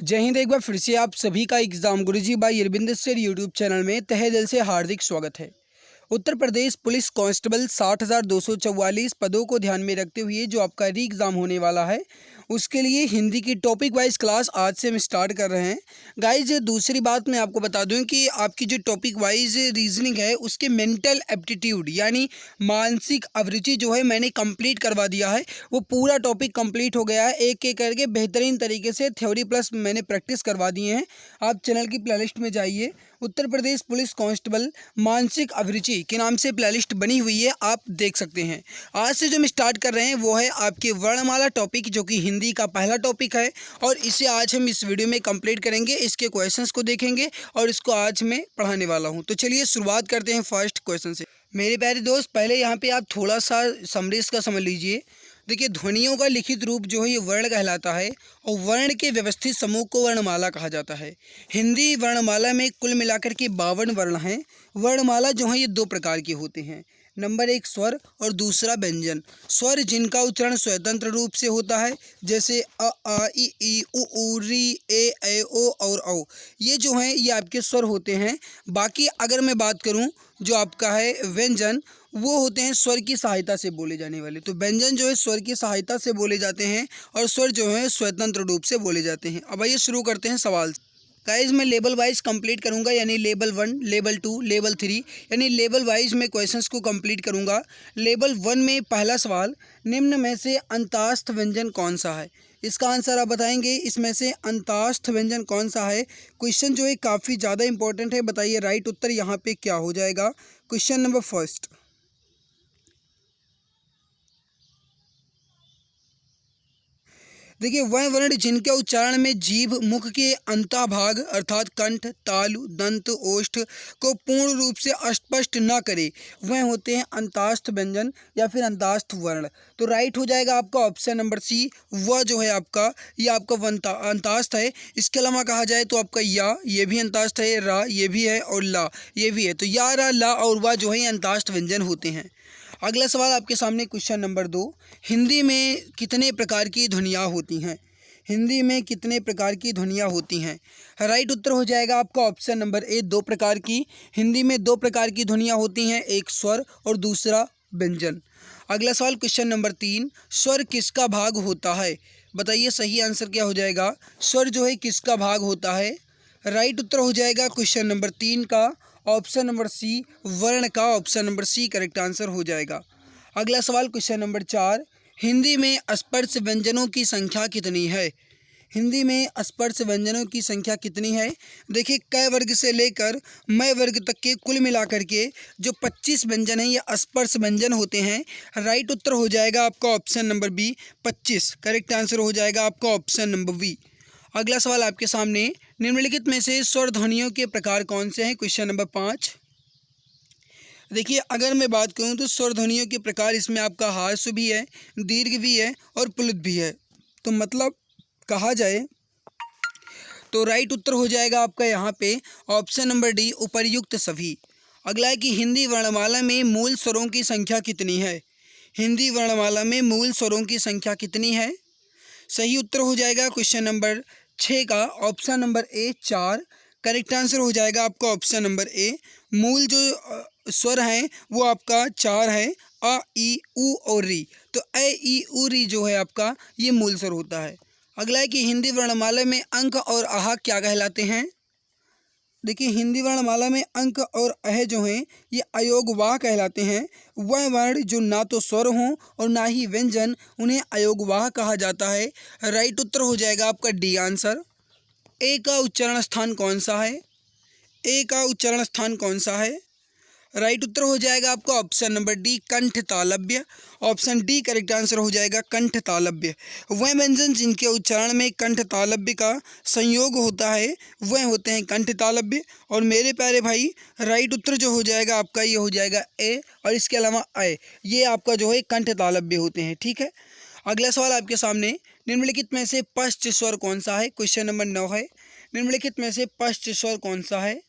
जय हिंद। एक बार फिर से आप सभी का exam Guruji by Arvind sir YouTube channel में तहे दिल से हार्दिक स्वागत है। उत्तर प्रदेश पुलिस कांस्टेबल 60,244 पदों को ध्यान में रखते हुए जो आपका री एग्ज़ाम होने वाला है उसके लिए हिंदी की टॉपिक वाइज क्लास आज से हम स्टार्ट कर रहे हैं। गाइज दूसरी बात मैं आपको बता दूं कि आपकी जो टॉपिक वाइज रीजनिंग है उसके मेंटल एप्टीट्यूड यानी मानसिक अभिरुचि जो है मैंने कंप्लीट करवा दिया है। वो पूरा टॉपिक कंप्लीट हो गया है, एक एक करके बेहतरीन तरीके से थ्योरी प्लस मैंने प्रैक्टिस करवा दिए हैं। आप चैनल की प्लेलिस्ट में जाइए, उत्तर प्रदेश पुलिस कांस्टेबल मानसिक अभिरुचि के नाम से प्लेलिस्ट बनी हुई है, आप देख सकते हैं। आज से जो हम स्टार्ट कर रहे हैं वो है आपके वर्णमाला टॉपिक जो कि हिंदी का पहला टॉपिक है और इसे आज हम इस वीडियो में कंप्लीट करेंगे। इसके क्वेश्चंस को देखेंगे और इसको आज मैं पढ़ाने वाला हूं। तो चलिए शुरुआत करते हैं फर्स्ट क्वेश्चन से। मेरे प्यारे दोस्त, पहले यहाँ पे आप थोड़ा सा समरी इसका समझ लीजिए। देखिए, ध्वनियों का लिखित रूप जो है ये वर्ण कहलाता है और वर्ण के व्यवस्थित समूह को वर्णमाला कहा जाता है। हिंदी वर्णमाला में कुल मिलाकर के 52 वर्ण हैं। वर्णमाला जो है ये दो प्रकार के होते हैं। नंबर एक स्वर और दूसरा व्यंजन। स्वर जिनका उच्चारण स्वतंत्र रूप से होता है जैसे अ आ ई उ ऊ री ए ओ और औ, ये जो हैं ये आपके स्वर होते हैं। बाकी अगर मैं बात करूं जो आपका है व्यंजन, वो होते हैं स्वर की सहायता से बोले जाने वाले। तो व्यंजन जो है स्वर की सहायता से बोले जाते हैं और स्वर जो है स्वतंत्र रूप से बोले जाते हैं। अब आइए शुरू करते हैं सवाल। गाइज मैं लेवल वाइज कंप्लीट करूंगा, यानी लेवल 1, लेवल 2, लेवल 3, यानी लेवल वाइज मैं क्वेश्चंस को कंप्लीट करूंगा। लेवल 1 में पहला सवाल, निम्न में से अंतास्थ व्यंजन कौन सा है? इसका आंसर आप बताएंगे। इसमें से अंतास्थ व्यंजन कौन सा है? क्वेश्चन जो है काफ़ी ज़्यादा इंपॉर्टेंट है। बताइए राइट उत्तर यहाँ पे क्या हो जाएगा। क्वेश्चन नंबर फर्स्ट, देखिए, वह वर्ण जिनके उच्चारण में जीभ मुख के अंतःभाग अर्थात कंठ, तालु, दंत, ओष्ठ को पूर्ण रूप से अस्पष्ट न करे वह होते हैं अंतास्थ व्यंजन या फिर अंतास्थ वर्ण। तो राइट हो जाएगा आपका ऑप्शन नंबर सी। वह जो है आपका ये आपका अंतास्थ है। इसके अलावा कहा जाए तो आपका या ये भी अंतास्थ है, रा ये भी है और ला ये भी है। तो या, रा, ला और वह जो है अंतास्थ व्यंजन होते हैं। अगला सवाल आपके सामने क्वेश्चन नंबर 2, हिंदी में कितने प्रकार की ध्वनियाँ होती हैं? हिंदी में कितने प्रकार की ध्वनियाँ होती हैं? राइट उत्तर हो जाएगा आपका ऑप्शन नंबर ए, 2 प्रकार की। हिंदी में 2 प्रकार की ध्वनियाँ होती हैं, एक स्वर और दूसरा व्यंजन। अगला सवाल क्वेश्चन नंबर 3, स्वर किसका भाग होता है? बताइए सही आंसर क्या हो जाएगा। स्वर जो है किसका भाग होता है? राइट उत्तर हो जाएगा क्वेश्चन नंबर 3 का ऑप्शन नंबर सी, वर्ण का। Option number C correct answer हो जाएगा। अगला सवाल क्वेश्चन नंबर 4, हिंदी में स्पर्श व्यंजनों की संख्या कितनी है? हिंदी में स्पर्श व्यंजनों की संख्या कितनी है? देखिए, क वर्ग से लेकर मैं वर्ग तक के कुल मिलाकर के जो 25 व्यंजन हैं ये स्पर्श व्यंजन होते हैं। राइट उत्तर हो जाएगा आपका option number B, 25 correct answer हो जाएगा आपका ऑप्शन नंबर बी। अगला सवाल आपके सामने, निम्नलिखित में से स्वर ध्वनियों के प्रकार कौन से हैं? Question number 5। देखिए, अगर मैं बात करूं तो स्वर ध्वनियों के प्रकार इसमें आपका हार्श भी है, दीर्घ भी है और प्लुत भी है। तो मतलब कहा जाए तो राइट उत्तर हो जाएगा आपका यहाँ पे ऑप्शन नंबर डी, उपर्युक्त सभी। अगला है कि हिंदी वर्णमाला में मूल स्वरों की संख्या कितनी है? हिंदी वर्णमाला में मूल स्वरों की संख्या कितनी है? सही उत्तर हो जाएगा क्वेश्चन नंबर 6 का option number A, 4 correct answer हो जाएगा आपका ऑप्शन नंबर ए। मूल जो स्वर हैं वो आपका 4 है, अ ई उ और री। तो ए ई उ री जो है आपका ये मूल स्वर होता है। अगला है कि हिंदी वर्णमाला में अंक और आह क्या कहलाते हैं? देखिए, हिंदी वर्णमाला में अंक और अह जो हैं ये अयोगवाह कहलाते हैं। वह वर्ण जो ना तो स्वर हों और ना ही व्यंजन, उन्हें अयोगवाह कहा जाता है। राइट उत्तर हो जाएगा आपका डी आंसर। ए का उच्चारण स्थान कौन सा है? ए का उच्चारण स्थान कौन सा है? राइट उत्तर हो जाएगा आपका ऑप्शन नंबर डी, कंठ तालव्य। ऑप्शन डी करेक्ट आंसर हो जाएगा कंठ तालव्य। वह व्यंजन जिनके उच्चारण में कंठ तालव्य का संयोग होता है वह होते हैं कंठ तालव्य। और मेरे प्यारे भाई, राइट उत्तर जो हो जाएगा आपका ये हो जाएगा ए और इसके अलावा अय, ये आपका जो है कंठ तालव्य होते हैं। ठीक है। अगला सवाल आपके सामने, निम्नलिखित में से पश्च स्वर कौन सा है? क्वेश्चन नंबर 9 है, निम्नलिखित में से पश्च स्वर कौन सा है?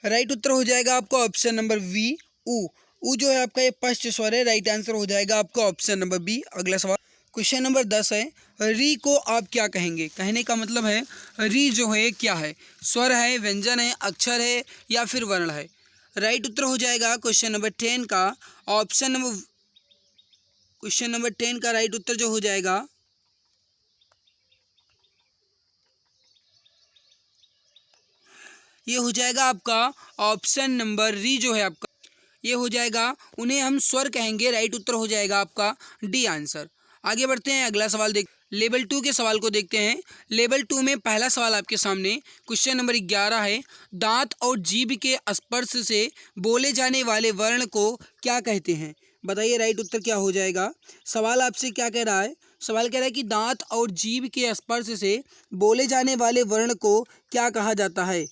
राइट उत्तर हो जाएगा आपका ऑप्शन नंबर वी, उ। उ जो है आपका ये पश्च स्वर है। राइट आंसर हो जाएगा आपका ऑप्शन नंबर बी। अगला सवाल, क्वेश्चन नंबर 10 है, री को आप क्या कहेंगे? कहने का मतलब है री जो है क्या है? स्वर है, व्यंजन है, अक्षर है या फिर वर्ण है? राइट उत्तर हो जाएगा क्वेश्चन नंबर 10 का क्वेश्चन नंबर 10 का राइट उत्तर जो हो जाएगा ये हो जाएगा आपका ऑप्शन नंबर री जो है आपका ये हो जाएगा, उन्हें हम स्वर कहेंगे। राइट उत्तर हो जाएगा आपका डी आंसर। आगे बढ़ते हैं, अगला सवाल देख लेवल 2 के सवाल को देखते हैं। लेवल 2 में पहला सवाल आपके सामने क्वेश्चन नंबर 11 है, दांत और जीभ के स्पर्श से बोले जाने वाले वर्ण को क्या कहते हैं? बताइए राइट उत्तर क्या हो जाएगा। सवाल आपसे क्या कह रहा है? सवाल कह रहा है कि दांत और जीभ के स्पर्श से बोले जाने वाले वर्ण को क्या कहा जाता है?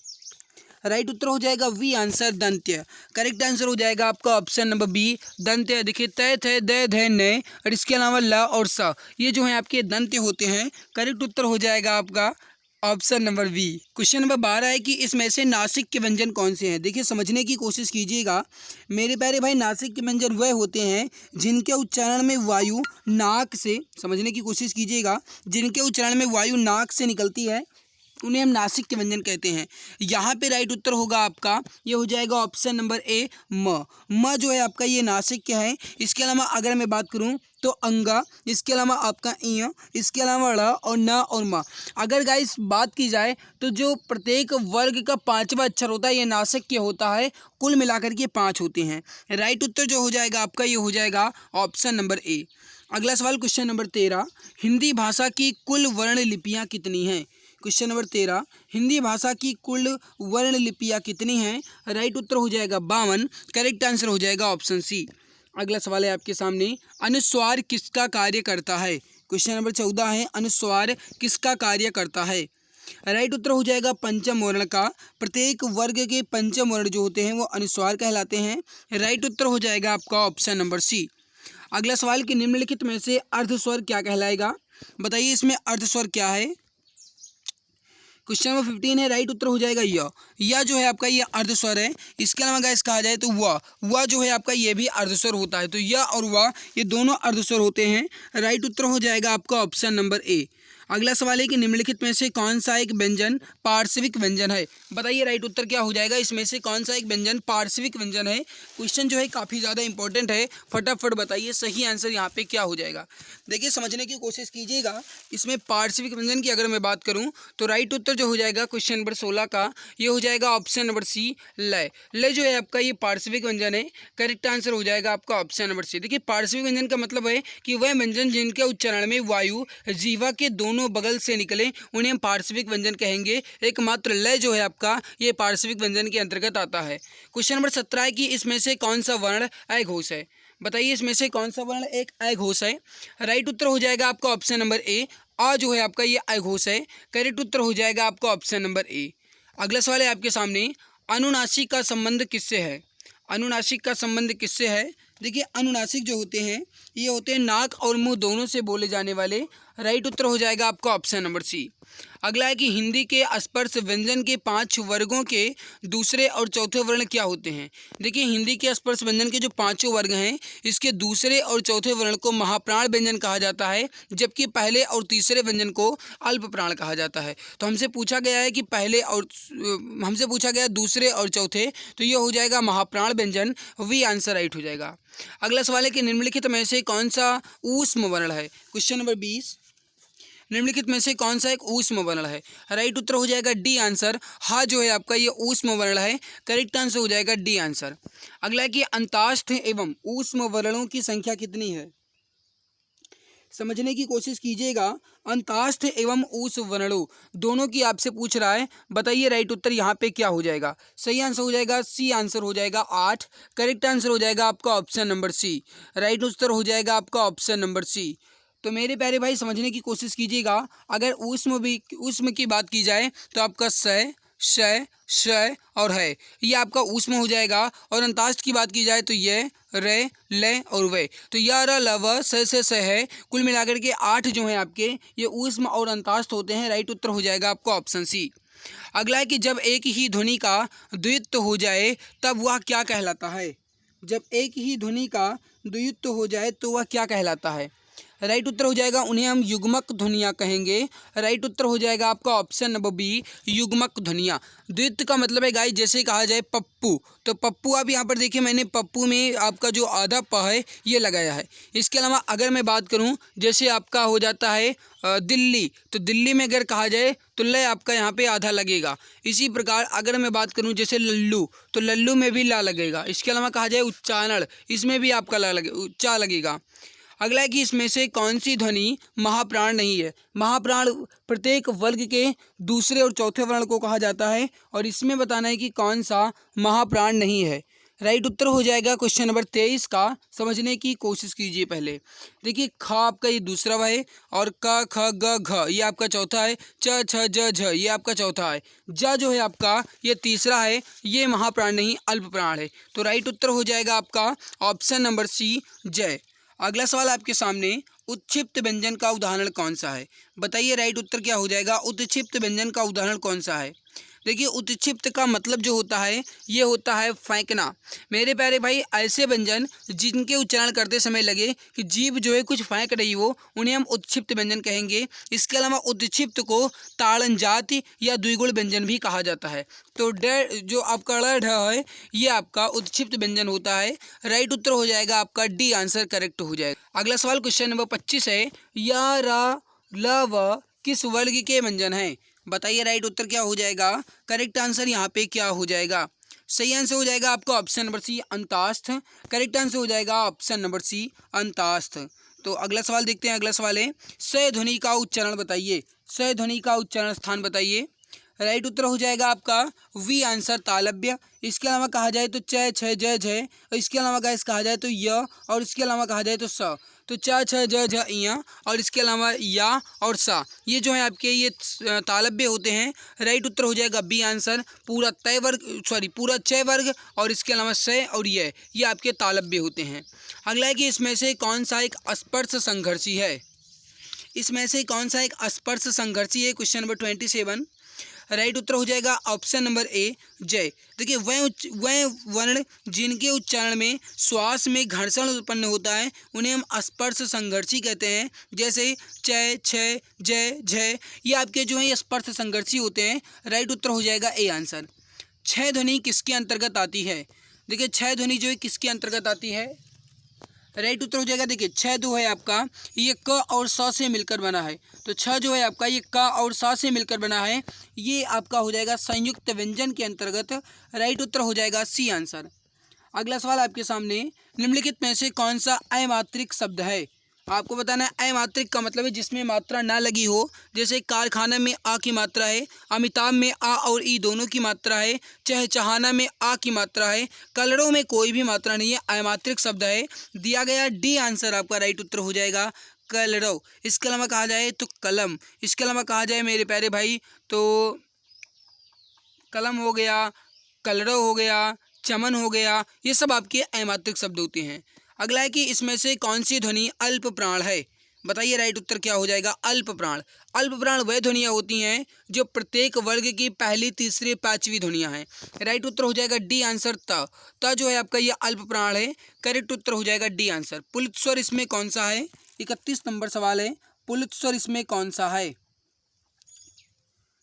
राइट उत्तर हो जाएगा वी आंसर, दंत्य। करेक्ट आंसर हो जाएगा आपका ऑप्शन नंबर बी, दंत्य। देखिए तय थे दय धय नय और इसके अलावा ल और स ये जो है आपके दंत्य होते हैं। करेक्ट उत्तर हो जाएगा आपका option number B. Question number 12 है कि इसमें से नासिक के व्यंजन कौन से हैं? देखिए समझने की कोशिश कीजिएगा मेरे प्यारे भाई। नासिक के व्यंजन वह होते हैं जिनके उच्चारण में वायु नाक से, समझने की कोशिश कीजिएगा, जिनके उच्चारण में वायु नाक से निकलती है उन्हें हम नासिक के व्यंजन कहते हैं। यहाँ पे राइट उत्तर होगा आपका, ये हो जाएगा ऑप्शन नंबर ए, म जो है आपका ये नासिक के है। इसके अलावा अगर मैं बात करूँ तो अंगा, इसके अलावा आपका इ, इसके अलावा ड़ और न और म। अगर गाइस बात की जाए तो जो प्रत्येक वर्ग का 5वां अक्षर होता है ये नासिक के होता है। कुल मिलाकर के 5 होते हैं। राइट उत्तर जो हो जाएगा आपका ये हो जाएगा ऑप्शन नंबर ए। अगला सवाल क्वेश्चन नंबर 13, हिंदी भाषा की कुल वर्ण लिपियाँ कितनी हैं? क्वेश्चन नंबर 13, हिंदी भाषा की कुल वर्ण लिपियाँ कितनी हैं? राइट उत्तर हो जाएगा 52। करेक्ट आंसर हो जाएगा ऑप्शन सी। अगला सवाल है आपके सामने, अनुस्वार किसका कार्य करता है? क्वेश्चन नंबर 14 है, अनुस्वार किसका कार्य करता है? राइट उत्तर हो जाएगा पंचम वर्ण का। प्रत्येक वर्ग के पंचम वर्ण जो होते हैं वो अनुस्वार कहलाते हैं। राइट उत्तर हो जाएगा आपका ऑप्शन नंबर सी। अगला सवाल कि निम्नलिखित में से अर्धस्वर क्या कहलाएगा? बताइए इसमें अर्धस्वर क्या है। क्वेश्चन नंबर 15 है, राइट उत्तर हो जाएगा या जो है आपका ये अर्धस्वर है। इसके अलावा गाइस कहा जाए तो व जो है आपका ये भी अर्धस्वर होता है। तो या और व ये दोनों अर्धस्वर होते हैं। राइट उत्तर हो जाएगा आपका ऑप्शन नंबर ए। अगला सवाल है कि निम्नलिखित में से कौन सा एक व्यंजन पार्श्विक व्यंजन है? बताइए राइट उत्तर क्या हो जाएगा। इसमें से कौन सा एक व्यंजन पार्श्विक व्यंजन है? क्वेश्चन जो है काफ़ी ज़्यादा इंपॉर्टेंट है, फटाफट बताइए सही आंसर यहाँ पे क्या हो जाएगा। देखिए समझने की कोशिश कीजिएगा। इसमें पार्श्विक व्यंजन की अगर मैं बात करूँ तो राइट उत्तर जो हो जाएगा क्वेश्चन नंबर 16 का ये हो जाएगा ऑप्शन नंबर सी, लय। लय जो है आपका ये पार्श्विक व्यंजन है। करेक्ट आंसर हो जाएगा आपका ऑप्शन नंबर सी। देखिए पार्श्विक व्यंजन का मतलब है कि वह व्यंजन जिनके उच्चारण में वायु जीवा के दोनों बगल से निकले उन्हें हम पार्श्विक व्यंजन कहेंगे। एकमात्र लय जो है आपका ये पार्श्विक व्यंजन के अंतर्गत आता है। क्वेश्चन नंबर 17 है कि इसमें से कौन सा वर्ण अघोष है? बताइए इसमें से कौन सा वर्ण एक अघोष है? राइट उत्तर हो जाएगा आपका ऑप्शन नंबर ए, आ जो है आपका ये अघोष है। करेक्ट उत्तर हो जाएगा आपका ऑप्शन नंबर ए। अगला सवाल है आपके सामने, अनुनासिक का संबंध किससे है? अनुनासिक का संबंध किससे है? देखिए अनुनासिक जो होते हैं ये होते हैं नाक और मुंह दोनों से बोले जाने वाले। राइट उत्तर हो जाएगा आपका ऑप्शन नंबर सी। अगला है कि हिंदी के स्पर्श व्यंजन के 5 वर्गों के दूसरे और चौथे वर्ण क्या होते हैं? देखिए हिंदी के स्पर्श व्यंजन के जो 5 वर्ग हैं इसके दूसरे और चौथे वर्ण को महाप्राण व्यंजन कहा जाता है, जबकि पहले और तीसरे व्यंजन को अल्प प्राण कहा जाता है। तो हमसे पूछा गया है कि हमसे पूछा गया दूसरे और चौथे, तो ये हो जाएगा महाप्राण व्यंजन, वी आंसर राइट हो जाएगा। अगला सवाल है कि निम्नलिखित में से कौन सा ऊष्म वर्ण है? क्वेश्चन नंबर 20, निम्नलिखित में से कौन सा एक ऊष्म वर्ण है? राइट उत्तर हो जाएगा डी आंसर, हा जो है आपका ये ऊष्म वर्ण है। करेक्ट आंसर हो जाएगा डी आंसर। अगला है कि अंताष्ठ एवं ऊष्म वर्णों की संख्या कितनी है? समझने की कोशिश कीजिएगा। अंताष्ठ एवं ऊष्म वर्णों दोनों की आपसे पूछ रहा है। बताइए राइट उत्तर यहाँ पे क्या हो जाएगा। सही आंसर हो जाएगा सी आंसर हो जाएगा 8। करेक्ट आंसर हो जाएगा आपका ऑप्शन नंबर सी। राइट उत्तर हो जाएगा आपका ऑप्शन नंबर सी। तो मेरे प्यारे भाई समझने की कोशिश कीजिएगा। अगर ऊष्म की बात की जाए तो आपका सय, शय, शय और है ये आपका ऊष्म हो जाएगा। और अंताष्ठ की बात की जाए तो ये, रे, लय और वे, तो या र ल व स है। कुल मिलाकर के 8 जो हैं आपके ये ऊष्म और अंताष्ठ होते हैं। राइट उत्तर हो जाएगा आपका ऑप्शन सी। अगला है कि जब एक ही ध्वनि का द्वित्व हो जाए तब वह क्या कहलाता है? जब एक ही ध्वनि का द्वित्व हो जाए तो वह क्या कहलाता है? राइट उत्तर हो जाएगा उन्हें हम युग्मक ध्वनियाँ कहेंगे। राइट उत्तर हो जाएगा आपका ऑप्शन नंबर बी, युग्मक ध्वनियाँ। द्वित्व का मतलब है गाइस जैसे कहा जाए पप्पू, तो पप्पू आप यहाँ पर देखिए मैंने पप्पू में आपका जो आधा प है ये लगाया है। इसके अलावा अगर मैं बात करूँ जैसे आपका हो जाता है दिल्ली, तो दिल्ली में अगर कहा जाए तो लय आपका यहाँ पे आधा लगेगा। इसी प्रकार अगर मैं बात करूँ जैसे लल्लू, तो लल्लू में भी ला लगेगा। इसके अलावा कहा जाए उच्चारण, इसमें भी आपका ला लगे उच्चा लगेगा। अगला है कि इसमें से कौन सी ध्वनि महाप्राण नहीं है। महाप्राण प्रत्येक वर्ग के दूसरे और चौथे वर्ण को कहा जाता है और इसमें बताना है कि कौन सा महाप्राण नहीं है। राइट उत्तर हो जाएगा क्वेश्चन नंबर 23 का। समझने की कोशिश कीजिए पहले। देखिए ख आपका ये दूसरा है और क ख ग घ ये आपका चौथा है। च छ ज झ ये आपका चौथा है। ज जो है आपका ये तीसरा है, ये महाप्राण नहीं अल्प प्राण है। तो राइट उत्तर हो जाएगा आपका ऑप्शन नंबर सी, जय। अगला सवाल आपके सामने, उत्क्षिप्त व्यंजन का उदाहरण कौन सा है। बताइए राइट उत्तर क्या हो जाएगा। उत्क्षिप्त व्यंजन का उदाहरण कौन सा है। देखिए उत्क्षिप्त का मतलब जो होता है ये होता है फेंकना। मेरे प्यारे भाई ऐसे व्यंजन जिनके उच्चारण करते समय लगे कि जीभ जो है कुछ फेंक रही हो उन्हें हम उत्क्षिप्त व्यंजन कहेंगे। इसके अलावा उत्क्षिप्त को ताड़न जाति या द्विगुण व्यंजन भी कहा जाता है। तो ड जो आपका ड़ है ये आपका उत्क्षिप्त व्यंजन होता है। राइट उत्तर हो जाएगा आपका डी, आंसर करेक्ट हो जाएगा। अगला सवाल क्वेश्चन नंबर 25 है, या रा ल व किस वर्ग के व्यंजन हैं। बताइए राइट उत्तर क्या हो जाएगा। करेक्ट आंसर यहाँ पे क्या हो जाएगा। सही आंसर हो जाएगा आपका ऑप्शन नंबर सी, अंतास्थ। करेक्ट आंसर हो जाएगा ऑप्शन नंबर सी, अंतास्थ। तो अगला सवाल देखते हैं। अगला सवाल है, स ध्वनि का उच्चारण बताइए। स ध्वनि का उच्चारण स्थान बताइए। राइट उत्तर हो जाएगा आपका वी, आंसर तालव्य। इसके अलावा कहा जाए तो च छ ज झ, और इसके अलावा गाइस कहा जाए तो य, और इसके अलावा कहा जाए तो स। तो च छ ज झ य और इसके अलावा या और सा, ये जो है आपके ये तालव्य होते हैं। राइट उत्तर हो जाएगा बी, आंसर पूरा तय वर्ग पूरा च वर्ग और इसके अलावा स और ये आपके तालव्य होते हैं। अगला है कि इसमें से कौन सा एक स्पर्श संघर्षी है। इसमें से कौन सा एक स्पर्श संघर्षी है। Question number 27। राइट उत्तर हो जाएगा ऑप्शन नंबर ए, जय। देखिए वह वर्ण जिनके उच्चारण में श्वास में घर्षण उत्पन्न होता है उन्हें हम स्पर्श संघर्षी कहते हैं। जैसे च छ जय झ ये आपके जो है ये स्पर्श संघर्षी होते हैं। राइट उत्तर हो जाएगा ए, आंसर। छह ध्वनि किसके अंतर्गत आती है। देखिए छह ध्वनि जो है किसके अंतर्गत आती है। राइट उत्तर हो जाएगा। देखिए छ जो है आपका ये क और स से मिलकर बना है। तो छ जो है आपका ये क और स से मिलकर बना है, ये आपका हो जाएगा संयुक्त व्यंजन के अंतर्गत। राइट उत्तर हो जाएगा सी, आंसर। अगला सवाल आपके सामने, निम्नलिखित में से कौन सा अमात्रिक शब्द है। आपको बताना है अमात्रिक का मतलब है जिसमें मात्रा ना लगी हो। जैसे कारखाना में आ की मात्रा है, अमिताभ में आ और ई दोनों की मात्रा है, चहचहाना में आ की मात्रा है, कलड़ों में कोई भी मात्रा नहीं है, अमात्रिक शब्द है। दिया गया डी, आंसर आपका राइट उत्तर हो जाएगा कलड़ों। इसके अलावा कहा जाए तो कलम, इसके अलावा कहा जाए मेरे प्यारे भाई तो कलम हो गया, कलड़ों हो गया, चमन हो गया, ये सब आपके अमात्रिक शब्द होते हैं। अगला है कि इसमें से कौन सी ध्वनि अल्प प्राण है। बताइए राइट उत्तर क्या हो जाएगा। अल्प प्राण। अल्प प्राण वह ध्वनियाँ होती हैं जो प्रत्येक वर्ग की पहली, तीसरी, पांचवी ध्वनियाँ हैं। राइट उत्तर हो जाएगा डी, आंसर त जो है आपका ये अल्प प्राण है। करेक्ट उत्तर हो जाएगा डी, आंसर। पुलित स्वर इसमें कौन सा है। 31 नंबर सवाल है, पुलित स्वर इसमें कौन सा है।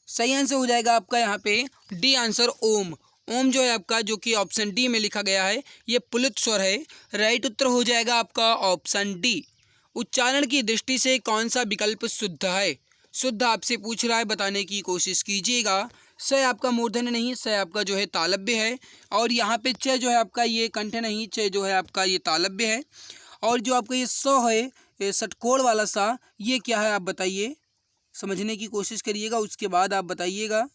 सही आंसर हो जाएगा आपका यहाँ पे डी, आंसर ओम। ओम जो है आपका जो कि ऑप्शन डी में लिखा गया है ये पुलित स्वर है। राइट उत्तर हो जाएगा आपका ऑप्शन डी। उच्चारण की दृष्टि से कौन सा विकल्प शुद्ध है। शुद्ध आपसे पूछ रहा है, बताने की कोशिश कीजिएगा। स आपका मूर्धन्य नहीं, स आपका जो है तालव्य है। और यहाँ पे च जो है आपका ये कंठ नहीं, च जो है आपका ये तालव्य है। और जो आपका ये स है ये षटकोण वाला सा, ये क्या है आप बताइए। समझने की कोशिश करिएगा, उसके बाद आप बताइएगा।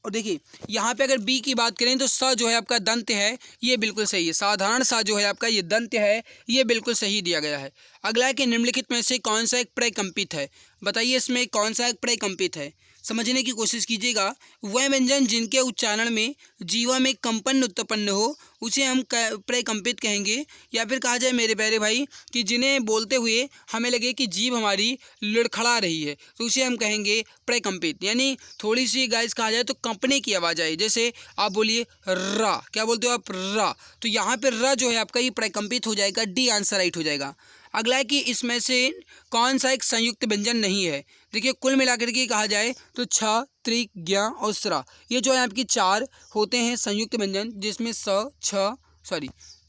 और देखिए यहाँ पे अगर बी की बात करें तो स जो है आपका दंत है, ये बिल्कुल सही है। साधारण सा जो है आपका ये दंत है, ये बिल्कुल सही दिया गया है। अगला है कि निम्नलिखित में से कौन सा एक प्रकंपित है। बताइए इसमें कौन सा एक प्रकंपित है। समझने की कोशिश कीजिएगा। वह व्यंजन जिनके उच्चारण में जीवा में कंपन उत्पन्न हो उसे हम प्रकंपित कहेंगे, या फिर कहा जाए मेरे प्यारे भाई कि जिन्हें बोलते हुए हमें लगे कि जीभ हमारी लड़खड़ा रही है तो उसे हम कहेंगे प्रकंपित। यानी थोड़ी सी गाइस कहा जाए तो कंपने की आवाज़ आए, जैसे आप बोलिए रा, क्या बोलते हो आप रा, तो यहाँ पर र जो है आपका ये प्रकंपित हो जाएगा, डी आंसर राइट हो जाएगा। अगला है कि इसमें से कौन सा एक संयुक्त व्यंजन नहीं है। देखिए कुल मिलाकर के कहा जाए तो छ, त्रि, ज्ञ और स्रा, ये जो है आपकी चार होते हैं संयुक्त व्यंजन, जिसमें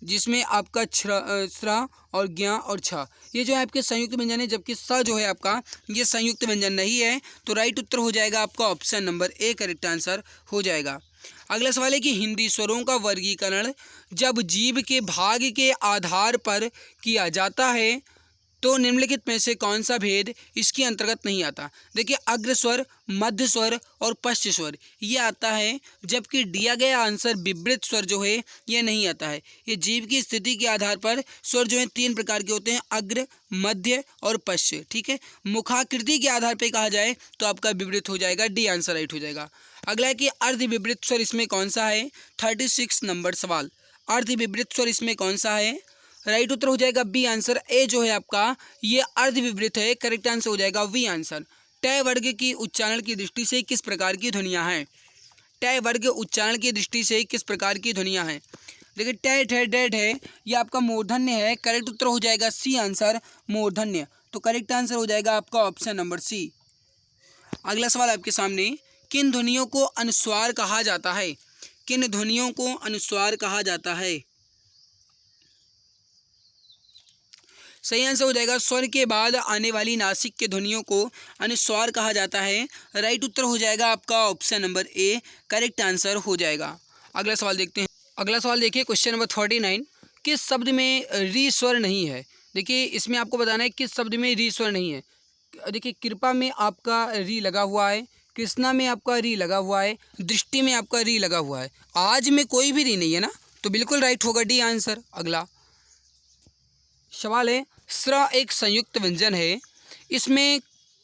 जिसमें आपका स्रा और ज्ञ और छ ये जो है आपके संयुक्त व्यंजन है, जबकि स जो है आपका ये संयुक्त व्यंजन नहीं है। तो राइट उत्तर हो जाएगा आपका option number A correct answer हो जाएगा। अगला सवाल है कि हिंदी स्वरों का वर्गीकरण जब जीभ के भाग के आधार पर किया जाता है तो निम्नलिखित में से कौन सा भेद इसके अंतर्गत नहीं आता। देखिए अग्र स्वर, मध्य स्वर और पश्च स्वर ये आता है, जबकि दिया गया आंसर विवृत स्वर जो है ये नहीं आता है। ये जीभ की स्थिति के आधार पर स्वर जो है तीन प्रकार के होते हैं, अग्र, मध्य और पश्च। ठीक है, मुखाकृति के आधार पर कहा जाए तो आपका विवृत हो जाएगा, डी आंसर राइट हो जाएगा। अगला है कि अर्ध विवृत स्वर इसमें कौन सा है, 36 नंबर सवाल। अर्ध विवृत स्वर इसमें कौन सा है, राइट उत्तर हो जाएगा बी आंसर। ए जो है आपका ये अर्ध विवृत है, करेक्ट आंसर हो जाएगा वी आंसर। टय वर्ग की उच्चारण की दृष्टि से किस प्रकार की ध्वनियाँ हैं। टय वर्ग उच्चारण की दृष्टि से किस प्रकार की ध्वनियाँ हैं। देखिए टैट है, डेड है, ये आपका मूर्धन्य है, करेक्ट उत्तर हो जाएगा सी आंसर मूर्धन्य। तो करेक्ट आंसर हो जाएगा आपका ऑप्शन नंबर सी। अगला सवाल आपके सामने, किन ध्वनियों को अनुस्वार कहा जाता है। किन ध्वनियों को अनुस्वार कहा जाता है। सही आंसर हो जाएगा स्वर के बाद आने वाली नासिक के ध्वनियों को अनुस्वार कहा जाता है। राइट उत्तर हो जाएगा आपका option number A correct answer हो जाएगा। अगला सवाल देखते हैं। अगला सवाल देखिए क्वेश्चन नंबर 39, किस शब्द में री स्वर नहीं है। देखिए इसमें आपको बताना है किस शब्द में री स्वर नहीं है। देखिए कृपा में आपका री लगा हुआ है, कृष्णा में आपका री लगा हुआ है, दृष्टि में आपका री लगा हुआ है, आज में कोई भी री नहीं है ना, तो बिल्कुल राइट होगा डी आंसर। अगला सवाल है, स्र एक संयुक्त व्यंजन है, इसमें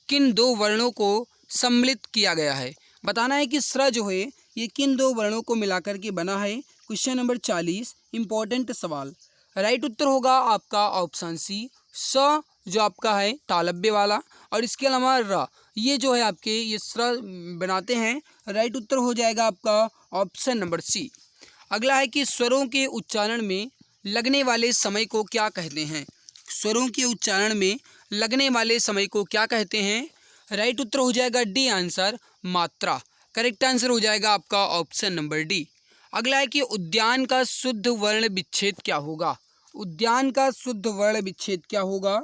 किन दो वर्णों को सम्मिलित किया गया है। बताना है कि स्र जो है ये किन दो वर्णों को मिलाकर के बना है। क्वेश्चन नंबर 40 इंपॉर्टेंट सवाल। राइट उत्तर होगा आपका ऑप्शन सी, स जो आपका है तालव्य वाला, और इसके अलावा र ये जो है आपके ये स्र बनाते हैं। राइट उत्तर हो जाएगा आपका ऑप्शन नंबर सी। अगला है कि स्वरों के उच्चारण में लगने वाले समय को क्या कहते हैं। स्वरों के उच्चारण में लगने वाले समय को क्या कहते हैं। राइट उत्तर हो जाएगा डी आंसर मात्रा। करेक्ट आंसर हो जाएगा आपका ऑप्शन नंबर डी। अगला है कि उद्यान का शुद्ध वर्ण विच्छेद क्या होगा। उद्यान का शुद्ध वर्ण विच्छेद क्या होगा।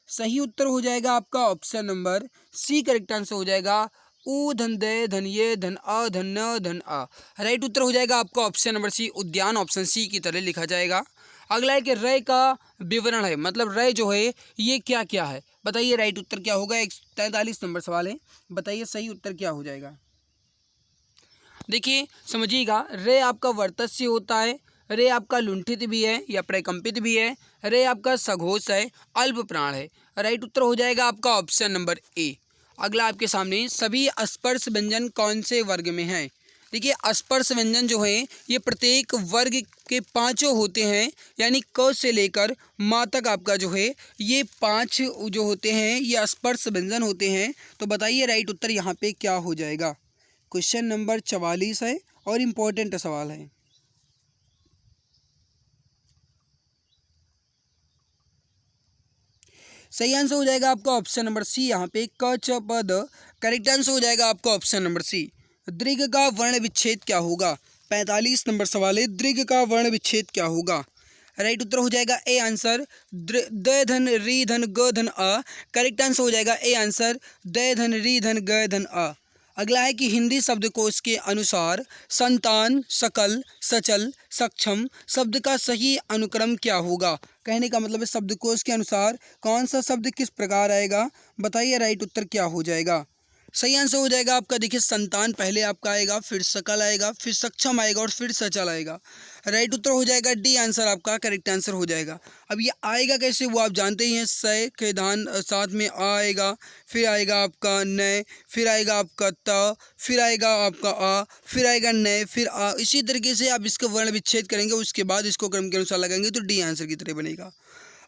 सही उत्तर हो जाएगा आपका option number C correct answer हो जाएगा उ धन दे धन ये धन अ धन न धन आ। राइट उत्तर हो जाएगा आपका ऑप्शन नंबर सी, उद्यान ऑप्शन सी की तरह लिखा जाएगा। अगला है कि रय का विवरण है, मतलब रय जो है ये क्या क्या है, बताइए राइट उत्तर क्या होगा। 43 नंबर सवाल है, बताइए सही उत्तर क्या हो जाएगा। देखिए समझिएगा, रे आपका वर्तस्य होता है, रे आपका लुंठित भी है या प्रकंपित भी है, रे आपका सघोष है, अल्प प्राण है। राइट उत्तर हो जाएगा आपका ऑप्शन नंबर ए। अगला आपके सामने, सभी स्पर्श व्यंजन कौन से वर्ग में हैं। देखिए स्पर्श व्यंजन जो है ये प्रत्येक वर्ग के पांचों होते हैं, यानी क से लेकर माँ तक आपका जो है ये 5 जो होते हैं ये स्पर्श व्यंजन होते हैं। तो बताइए राइट उत्तर यहाँ पे क्या हो जाएगा। क्वेश्चन नंबर 44 है और इम्पोर्टेंट सवाल है। सही आंसर हो जाएगा आपका ऑप्शन नंबर सी, यहाँ पे क च प द। करेक्ट आंसर हो जाएगा आपका ऑप्शन नंबर सी। दीर्घ का वर्ण विच्छेद क्या होगा। 45 नंबर सवाल है, दीर्घ का वर्ण विच्छेद क्या होगा। राइट उत्तर हो जाएगा ए आंसर द धन री धन ग धन अ। करेक्ट आंसर हो जाएगा ए आंसर द धन री धन ग धन अ। अगला है कि हिंदी शब्दकोश के अनुसार संतान, सकल, सचल, सक्षम शब्द का सही अनुक्रम क्या होगा। कहने का मतलब है शब्दकोश के अनुसार कौन सा शब्द किस प्रकार आएगा, बताइए राइट उत्तर क्या हो जाएगा। सही आंसर हो जाएगा आपका, देखिए संतान पहले आपका आएगा, फिर सकल आएगा, फिर सक्षम आएगा और फिर सचल आएगा। राइट उत्तर हो जाएगा डी आंसर आपका करेक्ट आंसर हो जाएगा। अब ये आएगा कैसे वो आप जानते ही हैं, सय के धान साथ में आ आएगा, फिर आएगा आपका नय, फिर आएगा आपका त, फिर आएगा आपका आ, फिर आएगा नय, फिर आ। इसी तरीके से आप इसका वर्ण विच्छेद करेंगे, उसके बाद इसको क्रम के अनुसार लगाएंगे तो डी आंसर की तरह बनेगा।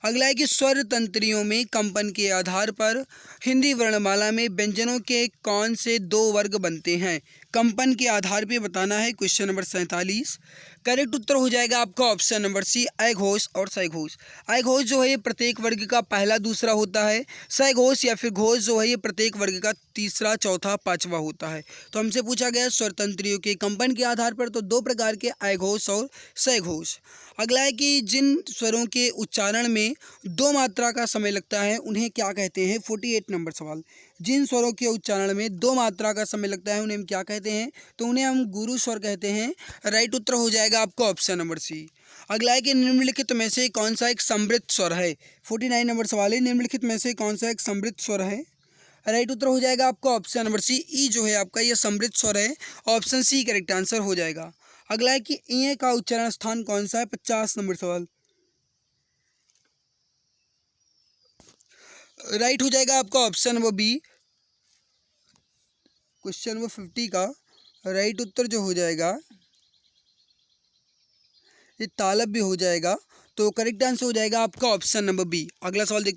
अगला है कि स्वर तंत्रियों में कंपन के आधार पर हिंदी वर्णमाला में व्यंजनों के कौन से दो वर्ग बनते हैं? कंपन के आधार पे बताना है। Question number 47। करेक्ट उत्तर हो जाएगा आपका ऑप्शन नंबर सी, अघोष और सघोष। अघोष जो है ये प्रत्येक वर्ग का पहला दूसरा होता है। सघोष या फिर घोष जो है ये प्रत्येक वर्ग का तीसरा चौथा पांचवा होता है। तो हमसे पूछा गया स्वर तंत्रियों के कंपन के आधार पर तो दो प्रकार के अघोष और सघोष। अगला है कि जिन स्वरों के उच्चारण में दो मात्रा का समय लगता है उन्हें क्या कहते हैं? 48 नंबर सवाल। जिन स्वरों के उच्चारण में दो मात्रा का समय लगता है उन्हें हम क्या कहते हैं? तो उन्हें हम गुरु स्वर कहते हैं। राइट उत्तर हो जाएगा आपका ऑप्शन नंबर सी। अगला है कि निम्नलिखित में से कौन सा एक समृद्ध स्वर है? 49 नंबर सवाल है, निम्नलिखित में से कौन सा एक समृद्ध स्वर है? राइट उत्तर हो जाएगा आपका ऑप्शन नंबर सी, ई जो है आपका ये समृद्ध स्वर है। ऑप्शन सी करेक्ट आंसर हो जाएगा। अगला है कि ई का उच्चारण स्थान कौन सा है? 50 नंबर सवाल। राइट हो जाएगा आपका option number B. Question number 50 का राइट उत्तर जो हो जाएगा ये तालब भी हो जाएगा, तो करेक्ट आंसर हो जाएगा आपका ऑप्शन नंबर बी। अगला सवाल देख।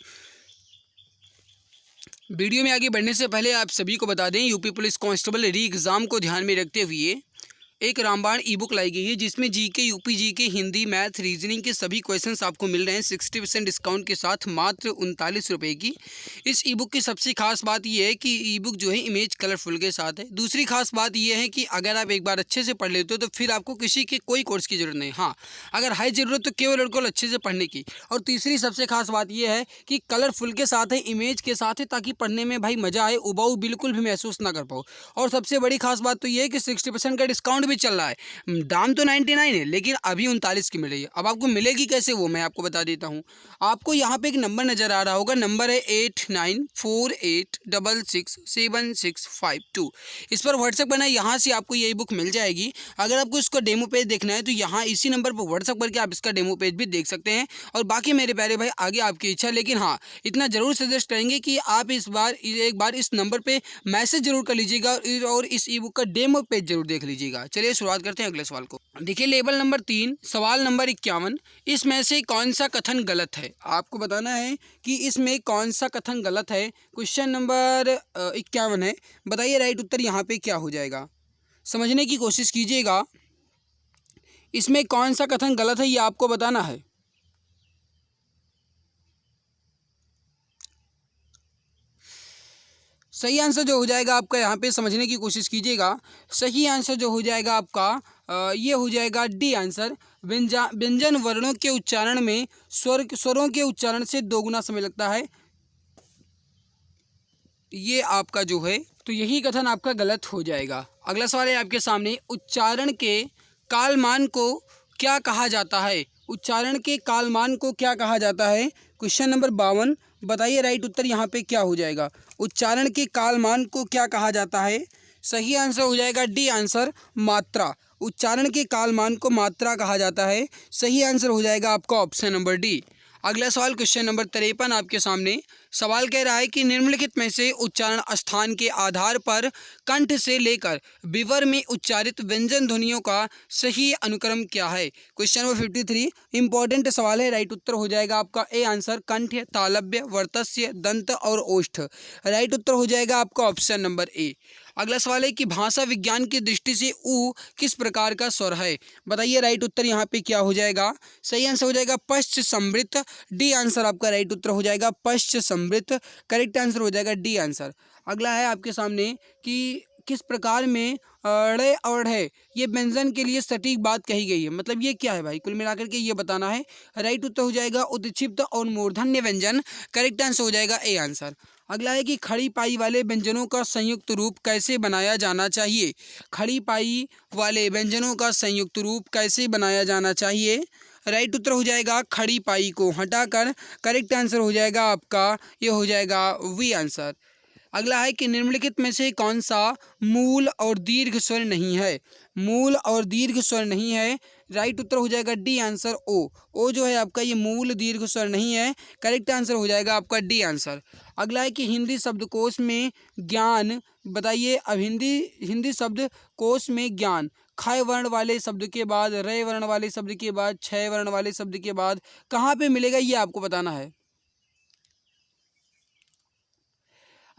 वीडियो में आगे बढ़ने से पहले आप सभी को बता दें, यूपी पुलिस कांस्टेबल री एग्ज़ाम को ध्यान में रखते हुए एक रामबाण ई बुक लाई गई है जिसमें GK, UP GK, Hindi, math, reasoning के सभी क्वेश्चंस आपको मिल रहे हैं 60% डिस्काउंट के साथ मात्र 39 रुपये की। इस ई बुक की सबसे खास बात यह है कि ई बुक जो है इमेज कलरफुल के साथ है। दूसरी खास बात यह है कि अगर आप एक बार अच्छे से पढ़ लेते हो तो फिर आपको किसी के कोई कोर्स की ज़रूरत नहीं। हाँ, अगर है ज़रूरत तो केवल और केवल अच्छे से पढ़ने की। और तीसरी सबसे खास बात यह है कि कलरफुल के साथ है, इमेज के साथ है, ताकि पढ़ने में भाई मज़ा आए, उबाऊ बिल्कुल भी महसूस ना कर पाओ। और सबसे बड़ी खास बात तो ये है कि 60% का डिस्काउंट भी चल रहा है। दाम तो 99 है लेकिन अभी 39 की मिल रही है। अब आपको मिलेगी कैसे वो मैं आपको बता देता हूँ। आपको यहाँ पे एक नंबर नज़र आ रहा होगा, नंबर है 8948667652। इस पर व्हाट्सएप करना है, यहाँ से आपको ये बुक मिल जाएगी। अगर आपको इसका डेमो पेज देखना है तो यहाँ इसी नंबर पर व्हाट्सएप करके आप इसका डेमो पेज भी देख सकते हैं। और बाकी मेरे प्यारे भाई आगे आपकी इच्छा, लेकिन हाँ इतना ज़रूर सजेस्ट करेंगे कि आप एक बार इस नंबर पर मैसेज जरूर कर लीजिएगा और इस ई बुक का डेमो पेज जरूर देख लीजिएगा। चलिए शुरुआत करते हैं अगले सवाल को। देखिए लेवल नंबर 3 सवाल नंबर 51, इसमें से कौन सा कथन गलत है? आपको बताना है कि इसमें कौन सा कथन गलत है। क्वेश्चन नंबर 51 है, बताइए राइट उत्तर यहाँ पे क्या हो जाएगा। समझने की कोशिश कीजिएगा, इसमें कौन सा कथन गलत है ये आपको बताना है। सही आंसर जो हो जाएगा आपका, यहाँ पे समझने की कोशिश कीजिएगा, सही आंसर जो हो जाएगा आपका ये हो जाएगा डी आंसर। व्यंजन वर्णों के उच्चारण में स्वरों के उच्चारण से दोगुना समय लगता है, ये आपका जो है तो यही कथन आपका गलत हो जाएगा। अगला सवाल है आपके सामने, उच्चारण के कालमान को क्या कहा जाता है? उच्चारण के कालमान को क्या कहा जाता है? क्वेश्चन नंबर 52, बताइए राइट उत्तर यहाँ पे क्या हो जाएगा। उच्चारण के कालमान को क्या कहा जाता है? सही आंसर हो जाएगा डी आंसर, मात्रा। उच्चारण के कालमान को मात्रा कहा जाता है। सही आंसर हो जाएगा आपका ऑप्शन नंबर डी। अगला सवाल क्वेश्चन नंबर 53 आपके सामने। सवाल कह रहा है कि निम्नलिखित में से उच्चारण स्थान के आधार पर कंठ से लेकर विवर में उच्चारित व्यंजन ध्वनियों का सही अनुक्रम क्या है? क्वेश्चन नंबर 53 इंपॉर्टेंट सवाल है। राइट उत्तर हो जाएगा आपका ए आंसर, कंठ, तालव्य, वर्तस्य, दंत और ओष्ठ। राइट उत्तर हो जाएगा आपका ऑप्शन नंबर ए। अगला सवाल है कि भाषा विज्ञान की दृष्टि से ऊ किस प्रकार का स्वर है? बताइए राइट उत्तर यहाँ पे क्या हो जाएगा। सही आंसर हो जाएगा पश्च समृत। डी आंसर आपका राइट उत्तर हो जाएगा पश्च समृत। करेक्ट आंसर हो जाएगा डी आंसर। अगला है आपके सामने कि किस प्रकार में ड़ और ढ ये व्यंजन के लिए सटीक बात कही गई है, मतलब ये क्या है भाई, कुल मिलाकर के ये बताना है। राइट उत्तर हो जाएगा उद्दीप्त और मूर्धन्य व्यंजन। करेक्ट आंसर हो जाएगा ए आंसर। अगला है कि खड़ी पाई वाले व्यंजनों का संयुक्त रूप कैसे बनाया जाना चाहिए? खड़ी पाई वाले व्यंजनों का संयुक्त रूप कैसे बनाया जाना चाहिए? राइट उत्तर हो जाएगा खड़ी पाई को हटाकर। करेक्ट आंसर हो जाएगा आपका ये हो जाएगा वी आंसर। अगला है कि निम्नलिखित में से कौन सा मूल और दीर्घ स्वर नहीं है। मूल और दीर्घ स्वर नहीं है, राइट उत्तर हो जाएगा डी आंसर ओ। ओ जो है आपका ये मूल दीर्घ स्वर नहीं है, करेक्ट आंसर हो जाएगा आपका डी आंसर। अगला है कि हिंदी शब्दकोश में ज्ञान बताइए। अब हिंदी शब्दकोश में ज्ञान ख वर्ण वाले शब्द के बाद, रे वर्ण वाले शब्द के बाद, छ वर्ण वाले शब्द के बाद कहाँ पे मिलेगा ये आपको बताना है।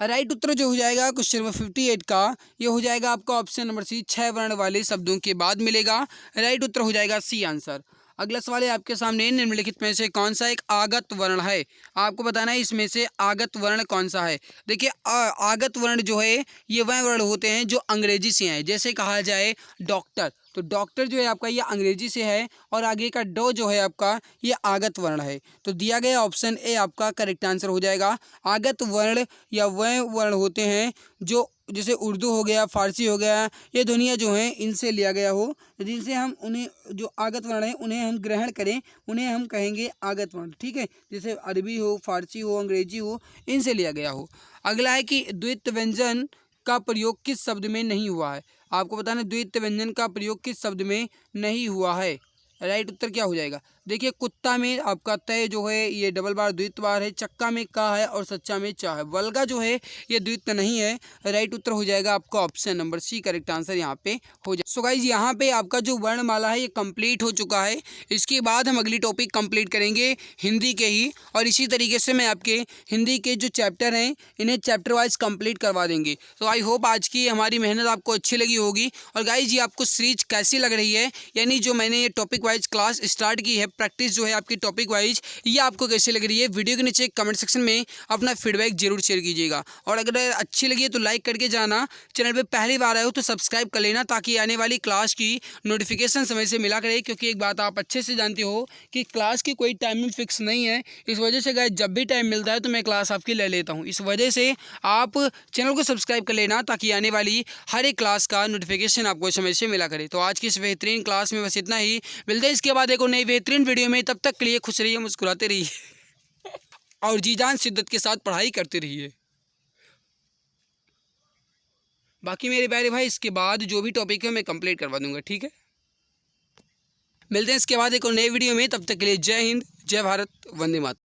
राइट उत्तर जो हो जाएगा क्वेश्चन नंबर 58 का ये हो जाएगा आपका ऑप्शन नंबर सी, 6 वर्ण वाले शब्दों के बाद मिलेगा। राइट उत्तर हो जाएगा सी आंसर। अगला सवाल है आपके सामने, निम्नलिखित में से कौन सा एक आगत वर्ण है। आपको बताना है इसमें से आगत वर्ण कौन सा है। देखिए आगत वर्ण जो है ये वह वर्ण होते हैं जो अंग्रेजी से हैं। जैसे कहा जाए डॉक्टर, तो डॉक्टर जो है आपका ये अंग्रेजी से है और आगे का डो जो है आपका ये आगत वर्ण है। तो दिया गया ऑप्शन ए आपका करेक्ट आंसर हो जाएगा। आगत वर्ण या वह वर्ण होते हैं जो जैसे उर्दू हो गया, फारसी हो गया, ये दुनिया जो है इनसे लिया गया हो, जिनसे हम उन्हें जो आगत वर्ण है उन्हें हम ग्रहण करें, उन्हें हम कहेंगे आगत वर्ण। ठीक है, जैसे अरबी हो, फारसी हो, अंग्रेजी हो, इनसे लिया गया हो। अगला है कि द्वित्व व्यंजन का प्रयोग किस शब्द में नहीं हुआ है। आपको बताना है द्वित्व व्यंजन का प्रयोग किस शब्द में नहीं हुआ है। राइट उत्तर क्या हो जाएगा। देखिए कुत्ता में आपका तय जो है ये डबल बार द्वित्व बार है, चक्का में का है और सच्चा में चा है। वल्गा जो है ये द्वित्व नहीं है। राइट उत्तर हो जाएगा आपका option number C, correct answer यहाँ पे हो जाए। सो गाइज यहाँ पे आपका जो वर्णमाला है ये कंप्लीट हो चुका है। इसके बाद हम अगली टॉपिक कंप्लीट करेंगे हिंदी के ही, और इसी तरीके से मैं आपके हिंदी के जो चैप्टर हैं इन्हें चैप्टर वाइज कंप्लीट करवा देंगे। तो आई होप आज की हमारी मेहनत आपको अच्छी लगी होगी। और गाइज ये आपको सीरीज कैसी लग रही है, यानी जो मैंने ये टॉपिक वाइज क्लास स्टार्ट की है, प्रैक्टिस जो है आपकी टॉपिक वाइज, ये आपको कैसी लग रही है। वीडियो के नीचे कमेंट सेक्शन में अपना फीडबैक जरूर शेयर कीजिएगा। और अगर अच्छी लगी है तो लाइक करके जाना, चैनल पे पहली बार आए हो तो सब्सक्राइब कर लेना, ताकि आने वाली क्लास की नोटिफिकेशन समय से मिला करे। क्योंकि एक बात आप अच्छे से जानते हो कि क्लास की कोई टाइमिंग फिक्स नहीं है, इस वजह से गाइस जब भी टाइम मिलता है तो मैं क्लास आपकी ले लेता हूँ। इस वजह से आप चैनल को सब्सक्राइब कर लेना, ताकि आने वाली हर एक क्लास का नोटिफिकेशन आपको समय से मिला करे। तो आज की इस बेहतरीन क्लास में बस इतना ही, मिलते हैं इसके बाद एक और नई बेहतरीन वीडियो में। तब तक के लिए खुश रहिए, मुस्कुराते रहिए और जी जान शिद्दत के साथ पढ़ाई करते रहिए। बाकी मेरे प्यारे भाई इसके बाद जो भी टॉपिक है मैं कंप्लीट करवा दूंगा। ठीक है, मिलते हैं इसके बाद एक और नई वीडियो में। तब तक के लिए जय हिंद, जय भारत, वंदे मातरम।